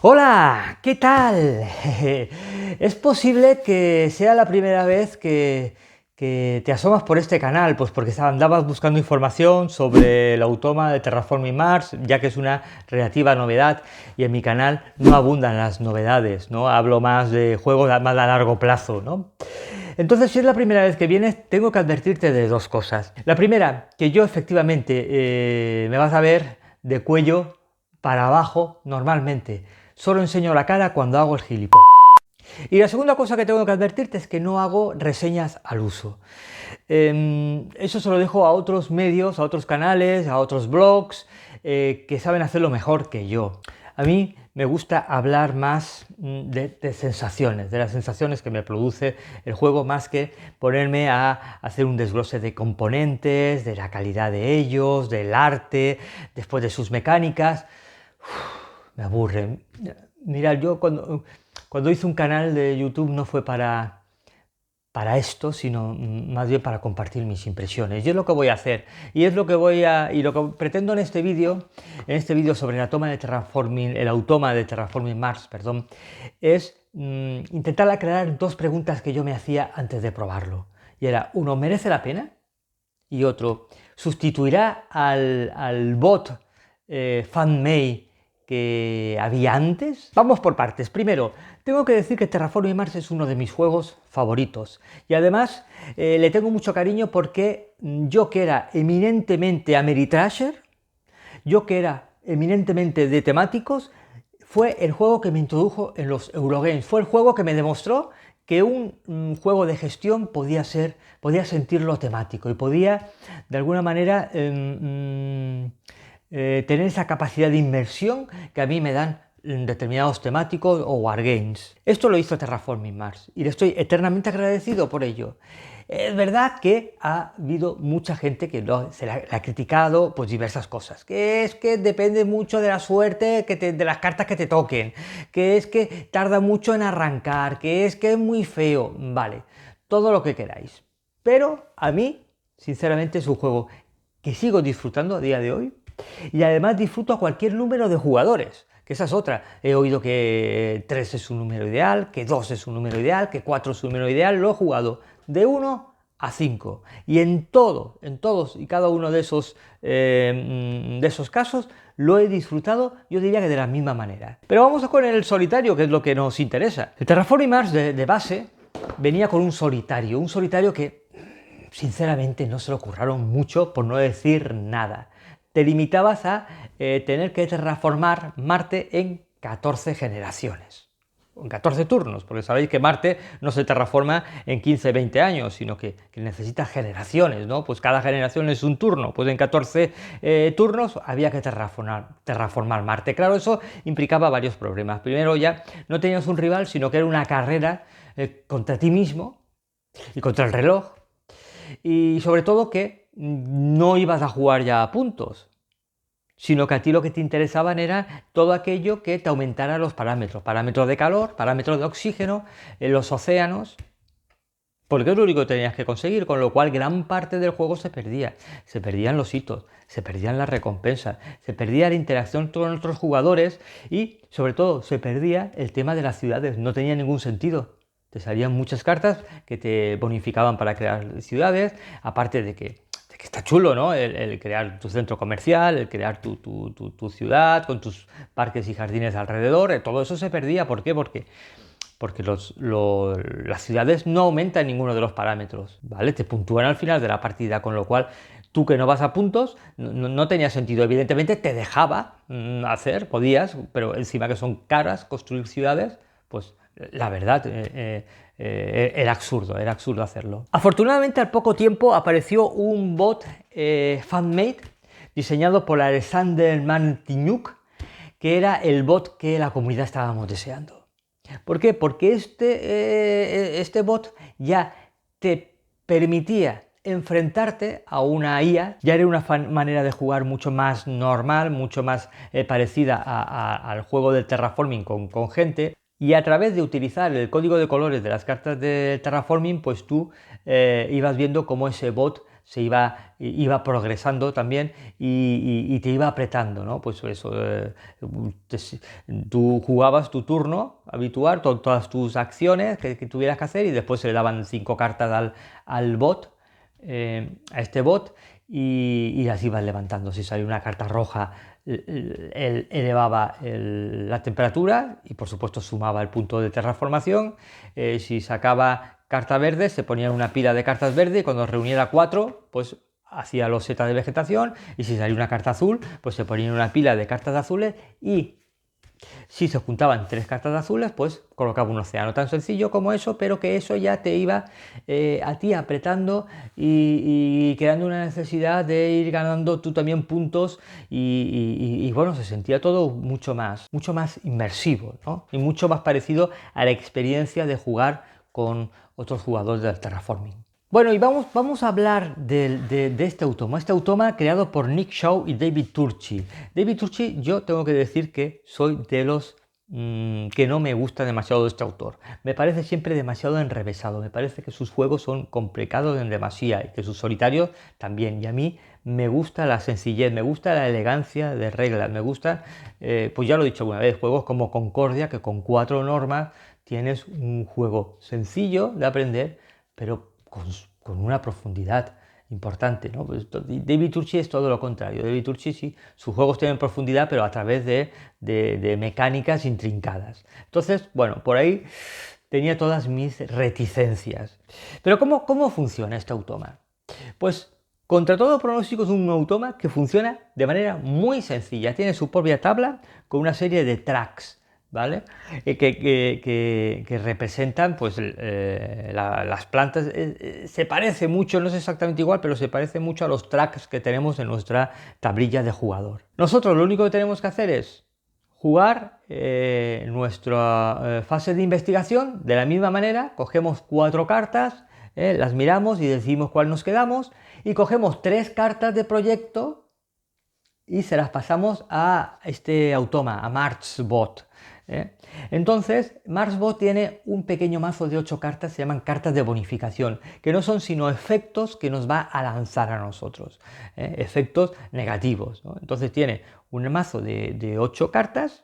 Hola, ¿qué tal? Es posible que sea la primera vez que te asomas por este canal, pues porque andabas buscando información sobre el Automa de Terraforming Mars, ya que es una relativa novedad y en mi canal no abundan las novedades, ¿no? Hablo más de juegos más a largo plazo, ¿no? Entonces, si es la primera vez que vienes, tengo que advertirte de dos cosas. La primera, que yo efectivamente me vas a ver de cuello para abajo normalmente. Solo enseño la cara cuando hago el gilipollas. Y la segunda cosa que tengo que advertirte es que no hago reseñas al uso. Eso se lo dejo a otros medios, a otros canales, a otros blogs que saben hacerlo mejor que yo. A mí me gusta hablar más de sensaciones, de las sensaciones que me produce el juego, más que ponerme a hacer un desglose de componentes, de la calidad de ellos, del arte, después de sus mecánicas. Me aburre. Mira, yo cuando hice un canal de YouTube no fue para esto, sino más bien para compartir mis impresiones. Y es lo que voy a hacer. Y es lo que lo que pretendo en este vídeo sobre la toma de Terraforming, el Automa de Terraforming Mars, perdón, es intentar aclarar dos preguntas que yo me hacía antes de probarlo. Y era, uno, ¿merece la pena? Y otro, ¿sustituirá al bot FanMei que había antes? Vamos por partes. Primero, tengo que decir que Terraforming Mars es uno de mis juegos favoritos. Y además le tengo mucho cariño porque yo que era eminentemente Ameritrasher, yo que era eminentemente de temáticos, fue el juego que me introdujo en los Eurogames. Fue el juego que me demostró que un juego de gestión podía sentirlo temático y podía, de alguna manera, tener esa capacidad de inmersión que a mí me dan determinados temáticos o wargames. Esto lo hizo Terraforming Mars y le estoy eternamente agradecido por ello. Es verdad que ha habido mucha gente que se le ha criticado pues diversas cosas, que es que depende mucho de la suerte, de las cartas que te toquen, que es que tarda mucho en arrancar, que es muy feo, vale, todo lo que queráis. Pero a mí, sinceramente, es un juego que sigo disfrutando a día de hoy y además disfruto a cualquier número de jugadores. Que esa es otra. He oído que 3 es un número ideal, que 2 es un número ideal, que 4 es un número ideal. Lo he jugado de 1 a 5. Y en todos y cada uno de esos casos, lo he disfrutado, yo diría que de la misma manera. Pero vamos con el solitario, que es lo que nos interesa. El Terraforming Mars de base venía con un solitario que sinceramente no se lo curraron mucho, por no decir nada. Te limitabas a tener que terraformar Marte en 14 generaciones, en 14 turnos, porque sabéis que Marte no se terraforma en 15-20 años, sino que necesita generaciones, ¿no? Pues cada generación es un turno, pues en 14 turnos había que terraformar Marte. Claro, eso implicaba varios problemas. Primero, ya no tenías un rival, sino que era una carrera contra ti mismo y contra el reloj, y sobre todo que no ibas a jugar ya a puntos, sino que a ti lo que te interesaban era todo aquello que te aumentara los parámetros de calor, parámetros de oxígeno en los océanos, porque es lo único que tenías que conseguir, con lo cual gran parte del juego se perdía. Se perdían los hitos, se perdían las recompensas, se perdía la interacción con otros jugadores y, sobre todo, se perdía el tema de las ciudades. No tenía ningún sentido. Te salían muchas cartas que te bonificaban para crear ciudades, aparte de que está chulo, ¿no? El crear tu centro comercial, el crear tu ciudad con tus parques y jardines alrededor, todo eso se perdía. ¿Por qué? Porque las ciudades no aumentan ninguno de los parámetros, ¿vale? Te puntúan al final de la partida, con lo cual tú que no vas a puntos no tenía sentido. Evidentemente te dejaba hacer, podías, pero encima que son caras construir ciudades, pues la verdad era absurdo hacerlo. Afortunadamente al poco tiempo apareció un bot fan-made diseñado por Alexander Martinyuk, que era el bot que la comunidad estábamos deseando. ¿Por qué? Porque este bot ya te permitía enfrentarte a una IA, ya era una manera de jugar mucho más normal, mucho más parecida al juego del terraforming con gente, y a través de utilizar el código de colores de las cartas de terraforming, pues tú ibas viendo cómo ese bot iba progresando también y te iba apretando, ¿no? Pues eso, tú jugabas tu turno habitual, todas tus acciones que tuvieras que hacer y después se le daban 5 cartas al bot, a este bot, y así vas levantando. Si salía una carta roja, él elevaba la temperatura y por supuesto sumaba el punto de terraformación. Si sacaba carta verde, se ponía una pila de cartas verdes y cuando reuniera 4, pues hacía los setas de vegetación, y si salía una carta azul, pues se ponía una pila de cartas azules, y si se juntaban 3 cartas azules, pues colocaba un océano. Tan sencillo como eso, pero que eso ya te iba a ti apretando y creando una necesidad de ir ganando tú también puntos, y bueno, se sentía todo mucho más inmersivo, ¿no? Y mucho más parecido a la experiencia de jugar con otros jugadores del terraforming. Bueno, y vamos a hablar de este automa creado por Nick Shaw y David Turczi. David Turczi, yo tengo que decir que soy de los que no me gusta demasiado de este autor. Me parece siempre demasiado enrevesado, me parece que sus juegos son complicados en demasía y que sus solitarios también. Y a mí me gusta la sencillez, me gusta la elegancia de reglas, me gusta, pues ya lo he dicho alguna vez, juegos como Concordia, que con 4 normas tienes un juego sencillo de aprender, pero con una profundidad importante, ¿no? Pues David Turczi es todo lo contrario. David Turczi sí, sus juegos tienen profundidad, pero a través de mecánicas intrincadas. Entonces, bueno, por ahí tenía todas mis reticencias. Pero ¿cómo funciona este automa? Pues contra todo pronóstico es un automa que funciona de manera muy sencilla. Tiene su propia tabla con una serie de tracks, ¿vale? Que representan pues las plantas. Se parece mucho, no es exactamente igual, pero se parece mucho a los tracks que tenemos en nuestra tablilla de jugador. Nosotros lo único que tenemos que hacer es jugar nuestra fase de investigación de la misma manera. Cogemos 4 cartas, las miramos y decidimos cuál nos quedamos, y cogemos 3 cartas de proyecto y se las pasamos a este automa, a MarsBot. Entonces, MarsBot tiene un pequeño mazo de 8 cartas, se llaman cartas de bonificación, que no son sino efectos que nos va a lanzar a nosotros, efectos negativos, ¿no? Entonces tiene un mazo de 8 cartas,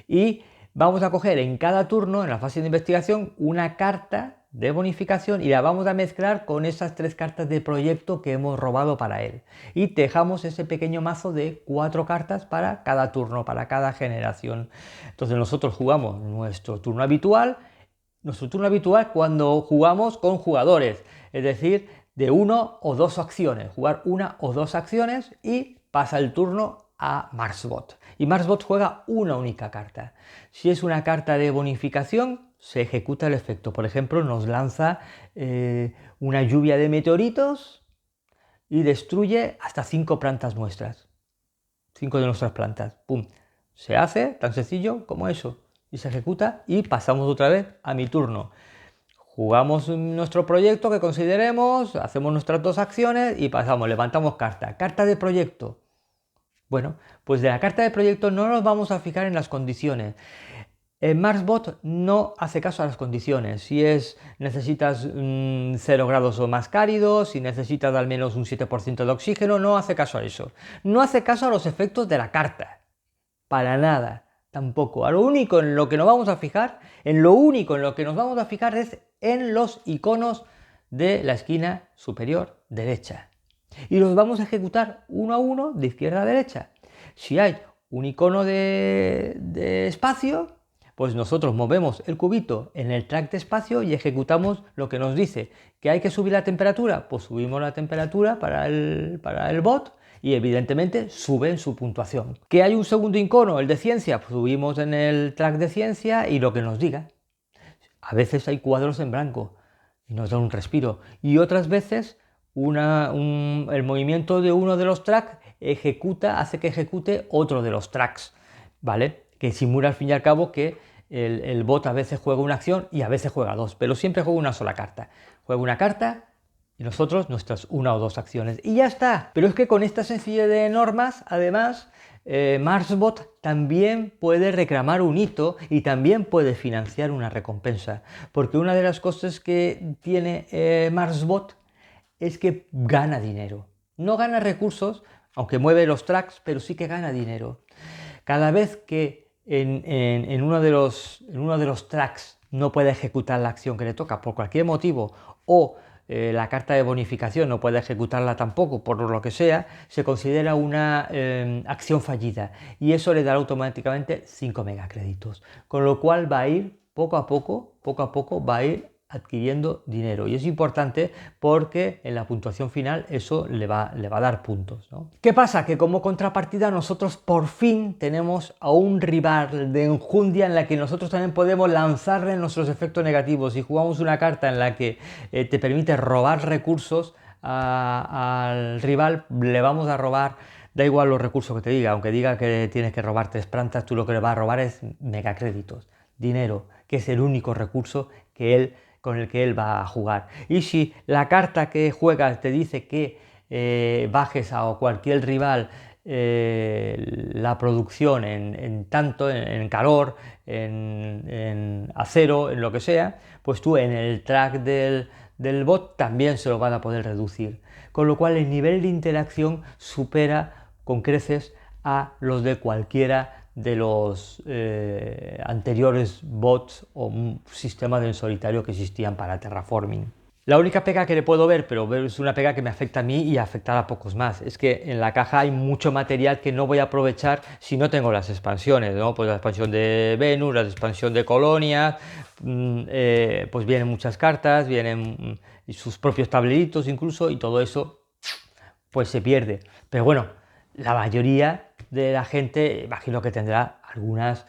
y vamos a coger en cada turno, en la fase de investigación, una carta de bonificación y la vamos a mezclar con esas 3 cartas de proyecto que hemos robado para él. Y dejamos ese pequeño mazo de 4 cartas para cada turno, para cada generación. Entonces nosotros jugamos nuestro turno habitual cuando jugamos con jugadores, es decir, de 1 o 2 acciones, jugar 1 o 2 acciones y pasa el turno a MarsBot. Y MarsBot juega una única carta. Si es una carta de bonificación, se ejecuta el efecto. Por ejemplo, nos lanza una lluvia de meteoritos y destruye hasta 5 plantas nuestras. 5 de nuestras plantas. ¡Pum! Se hace tan sencillo como eso. Y se ejecuta y pasamos otra vez a mi turno. Jugamos nuestro proyecto que consideremos, hacemos nuestras 2 acciones y pasamos, levantamos carta. Carta de proyecto. Bueno, pues de la carta de proyecto no nos vamos a fijar en las condiciones. MarsBot no hace caso a las condiciones. Si necesitas 0 grados o más cálidos, si necesitas al menos un 7% de oxígeno, no hace caso a eso. No hace caso a los efectos de la carta. Para nada, tampoco. A lo único en lo que nos vamos a fijar, es en los iconos de la esquina superior derecha. Y los vamos a ejecutar uno a uno de izquierda a derecha. Si hay un icono de espacio, pues nosotros movemos el cubito en el track de espacio y ejecutamos lo que nos dice. ¿Que hay que subir la temperatura? Pues subimos la temperatura para el bot y evidentemente sube en su puntuación. ¿Que hay un segundo icono, el de ciencia? Pues subimos en el track de ciencia y lo que nos diga. A veces hay cuadros en blanco y nos da un respiro, y otras veces el movimiento de uno de los tracks hace que ejecute otro de los tracks, ¿vale? Que simula al fin y al cabo que el bot a veces juega una acción y a veces juega 2, pero siempre juega una sola carta. Juega una carta y nosotros nuestras 1 o 2 acciones y ya está. Pero es que con esta sencillez de normas, además, MarsBot también puede reclamar un hito y también puede financiar una recompensa, porque una de las cosas que tiene MarsBot es que gana dinero. No gana recursos, aunque mueve los tracks, pero sí que gana dinero. Cada vez que en uno de los tracks no puede ejecutar la acción que le toca por cualquier motivo, o la carta de bonificación no puede ejecutarla tampoco por lo que sea, se considera una acción fallida y eso le dará automáticamente 5 megacréditos, con lo cual va a ir poco a poco va a ir adquiriendo dinero, y es importante porque en la puntuación final eso le va a dar puntos, ¿no? ¿Qué pasa? Que como contrapartida nosotros por fin tenemos a un rival de enjundia en la que nosotros también podemos lanzarle nuestros efectos negativos. Si jugamos una carta en la que te permite robar recursos al rival, le vamos a robar, da igual los recursos que te diga, aunque diga que tienes que robar 3 plantas, tú lo que le vas a robar es megacréditos, dinero, que es el único recurso con el que él va a jugar. Y si la carta que juegas te dice que bajes a cualquier rival la producción en calor, en acero, en lo que sea, pues tú en el track del bot también se lo van a poder reducir. Con lo cual el nivel de interacción supera con creces a los de cualquiera de los anteriores bots o sistemas en solitario que existían para terraforming. La única pega que le puedo ver, pero es una pega que me afecta a mí y afectará a pocos más, es que en la caja hay mucho material que no voy a aprovechar si no tengo las expansiones, ¿no? Pues la expansión de Venus, la expansión de Colonias, pues vienen muchas cartas, vienen sus propios tableritos incluso, y todo eso pues se pierde. Pero bueno, la mayoría de la gente imagino que tendrá algunas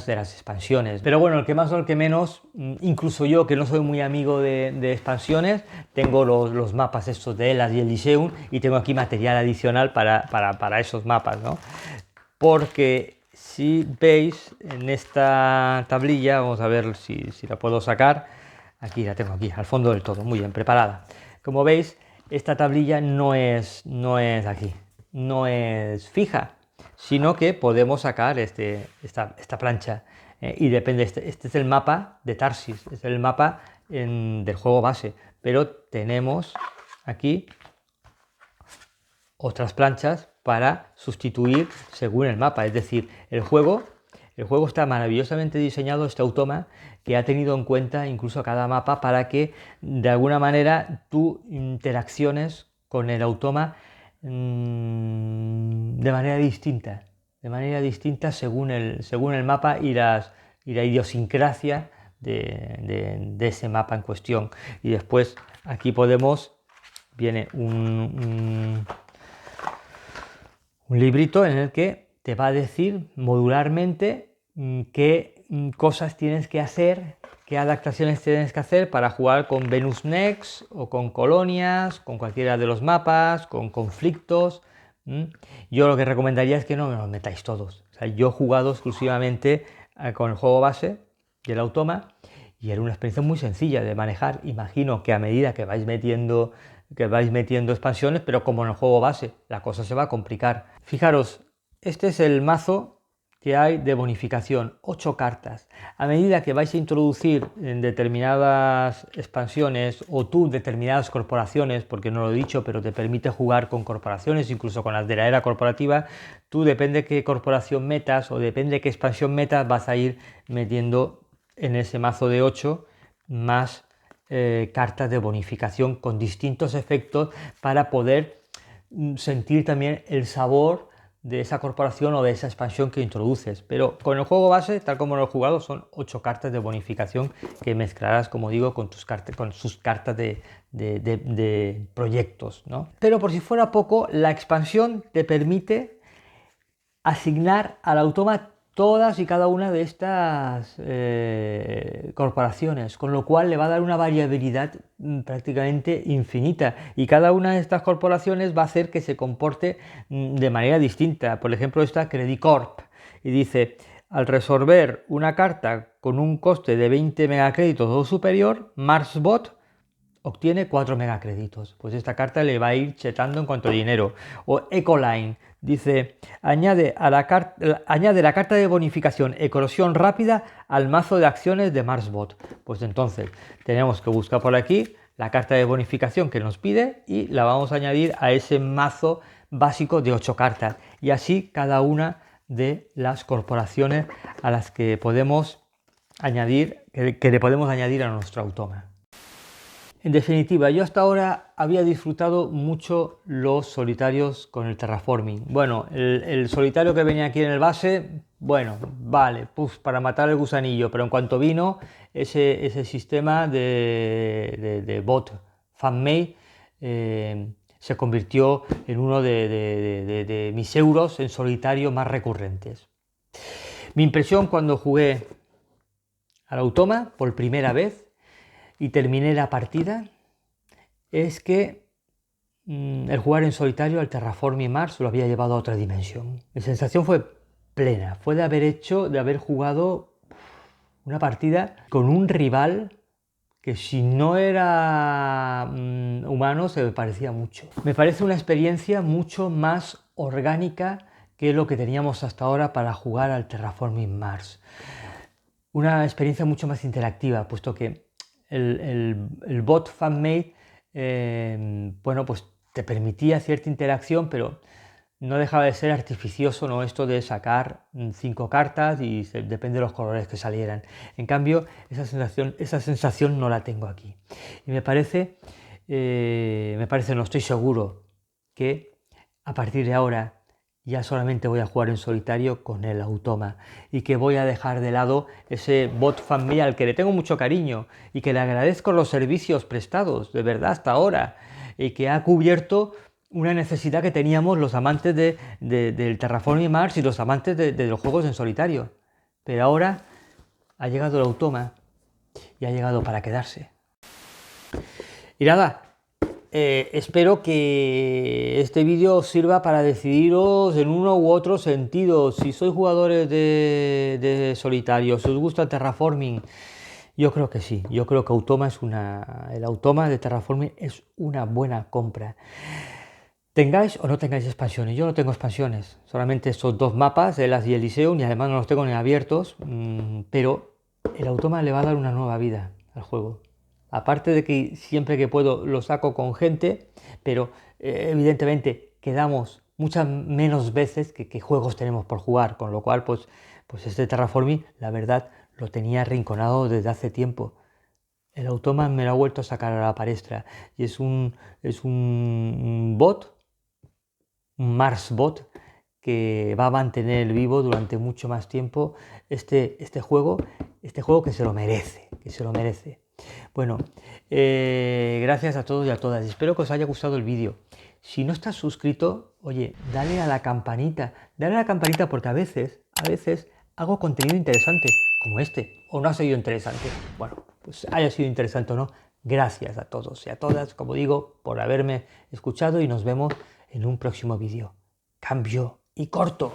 de las expansiones. Pero bueno, el que más o el que menos, incluso yo que no soy muy amigo de expansiones, tengo los mapas estos de Hellas y Elysium y tengo aquí material adicional para esos mapas, ¿no? Porque si veis en esta tablilla, vamos a ver si la puedo sacar, aquí la tengo aquí, al fondo del todo, muy bien preparada. Como veis, esta tablilla no es aquí, no es fija, sino que podemos sacar esta plancha y depende, este es el mapa de Tarsis, es el mapa del juego base, pero tenemos aquí otras planchas para sustituir según el mapa, es decir, el juego está maravillosamente diseñado, este automa, que ha tenido en cuenta incluso cada mapa para que de alguna manera tú interacciones con el automa de manera distinta según el mapa y la idiosincrasia de ese mapa en cuestión. Y después aquí viene un librito en el que te va a decir modularmente qué cosas tienes que hacer, qué adaptaciones tienes que hacer para jugar con Venus Next o con Colonias, con cualquiera de los mapas, con conflictos. Yo lo que recomendaría es que no me los metáis todos. O sea, yo he jugado exclusivamente con el juego base y el automa y era una experiencia muy sencilla de manejar. Imagino que a medida que vais metiendo expansiones, pero como en el juego base la cosa se va a complicar. Fijaros, este es el mazo que hay de bonificación, 8 cartas. A medida que vais a introducir en determinadas expansiones o tú determinadas corporaciones, porque no lo he dicho, pero te permite jugar con corporaciones, incluso con las de la era corporativa, tú depende qué corporación metas o depende qué expansión metas, vas a ir metiendo en ese mazo de 8 más cartas de bonificación con distintos efectos para poder sentir también el sabor de esa corporación o de esa expansión que introduces. Pero con el juego base, tal como lo he jugado, son 8 cartas de bonificación que mezclarás, como digo, con sus cartas de proyectos, ¿no? Pero por si fuera poco, la expansión te permite asignar al automa todas y cada una de estas corporaciones, con lo cual le va a dar una variabilidad prácticamente infinita y cada una de estas corporaciones va a hacer que se comporte de manera distinta. Por ejemplo, esta Credit Corp y dice: al resolver una carta con un coste de 20 megacréditos o superior, MarsBot obtiene 4 megacréditos. Pues esta carta le va a ir chetando en cuanto a dinero. O Ecoline dice: añade la carta de bonificación eclosión rápida al mazo de acciones de MarsBot. Pues entonces tenemos que buscar por aquí la carta de bonificación que nos pide y la vamos a añadir a ese mazo básico de 8 cartas. Y así cada una de las corporaciones a las que podemos añadir, que le podemos añadir a nuestro automa. En definitiva, yo hasta ahora había disfrutado mucho los solitarios con el terraforming. Bueno, el solitario que venía aquí en el base, bueno, vale, pues para matar el gusanillo, pero en cuanto vino ese sistema de bot fan-made, se convirtió en uno de mis euros en solitario más recurrentes. Mi impresión cuando jugué al automa por primera vez y terminé la partida es que el jugar en solitario al Terraforming Mars lo había llevado a otra dimensión. Mi sensación fue plena, fue de haber jugado una partida con un rival que si no era humano se me parecía mucho. Me parece una experiencia mucho más orgánica que lo que teníamos hasta ahora para jugar al Terraforming Mars. Una experiencia mucho más interactiva, puesto que el bot fan-made, bueno, pues te permitía cierta interacción, pero no dejaba de ser artificioso, ¿no? Esto de sacar 5 cartas y depende de los colores que salieran. En cambio, esa sensación no la tengo aquí. Y me parece, no estoy seguro, que a partir de ahora ya solamente voy a jugar en solitario con el automa y que voy a dejar de lado ese bot fan-made al que le tengo mucho cariño y que le agradezco los servicios prestados, de verdad, hasta ahora, y que ha cubierto una necesidad que teníamos los amantes del Terraforming Mars y los amantes de los juegos en solitario. Pero ahora ha llegado el automa y ha llegado para quedarse. Y nada, espero que este vídeo os sirva para decidiros en uno u otro sentido. Si sois jugadores de solitario, si os gusta el Terraforming, yo creo que sí. Yo creo que el automa de Terraforming es una buena compra. Tengáis o no tengáis expansiones. Yo no tengo expansiones, solamente estos 2 mapas, Hellas y Elysium, y además no los tengo ni abiertos, pero el automa le va a dar una nueva vida al juego. Aparte de que siempre que puedo lo saco con gente, pero evidentemente quedamos muchas menos veces que juegos tenemos por jugar, con lo cual pues este Terraforming, la verdad, lo tenía arrinconado desde hace tiempo. El automa me lo ha vuelto a sacar a la palestra y es un bot, un Mars bot, que va a mantener vivo durante mucho más tiempo este juego que se lo merece, Bueno, gracias a todos y a todas. Espero que os haya gustado el vídeo. Si no estás suscrito, oye, dale a la campanita porque a veces hago contenido interesante, como este, o no ha sido interesante. Bueno, pues haya sido interesante o no, gracias a todos y a todas, como digo, por haberme escuchado y nos vemos en un próximo vídeo. Cambio y corto.